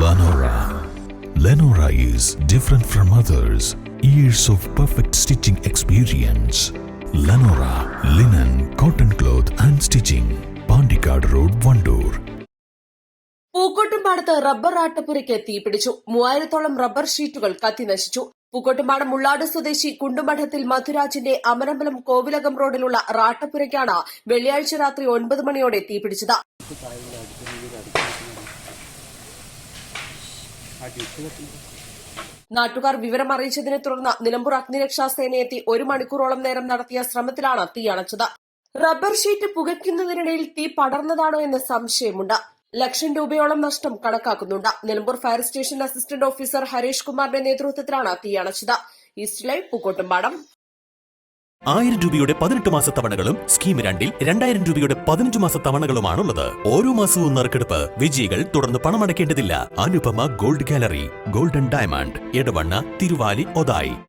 Lenora. Lenora is different from others. Years of perfect stitching experience. Lenora linen, cotton cloth and stitching. Pandikad Road, Vandoor. പൂക്കോട്ടുംപാടത്ത് rubber ആട്ടപ്പുരയ്ക്ക് തീപിടിച്ചു. 3000-ഓളം rubber ഷീറ്റുകൾ കത്തിനശിച്ചു. പൂക്കോട്ടുംപാടം മുള്ളാട് സ്വദേശി കുണ്ടുമഠത്തിൽ മധുരാജിന്റെ അമരമ്പലം കോവിലകം റോഡിലുള്ള റാട്ടപ്പുരയ്ക്കാണ് വെള്ളിയാഴ്ച രാത്രി 9 മണിയോടെ തീപിടിച്ചത്. നാട്ടുകാർ വിവരം അറിയിച്ചതിനെ തുടർന്ന് നിലമ്പൂർ അഗ്നിരക്ഷാ സേനയെത്തി 1 മണിക്കൂറോളം നേരം നടത്തിയ ശ്രമത്തിലാണ് തീ അണച്ചത്. റബ്ബർ ഷീറ്റ് പുകയ്ക്കുന്നതിനിടയിൽ തീ പടർന്നതാണോ എന്ന് സംശയമുണ്ട്. ലക്ഷം രൂപയോളം നഷ്ടം കണക്കാക്കുന്നുണ്ട്. Nilambur fire station assistant officer Harish കുമാറിന്റെ നേതൃത്വത്തിലാണ് തീ അണച്ചത്. East live, Pookkottumpadam. 1000 രൂപയുടെ 18 മാസ തവണകളും സ്കീം 2-ൽ 2000 രൂപയുടെ 15 മാസ തവണകളുമാണുള്ളത്. ഓരോ മാസവും നറുക്കെടുപ്പ്. വിജയികൾ തുടർന്ന് പണമടയ്ക്കേണ്ടതില്ല. Anupama gold gallery, golden diamond, Edavanna, Thiruvali, Othayi.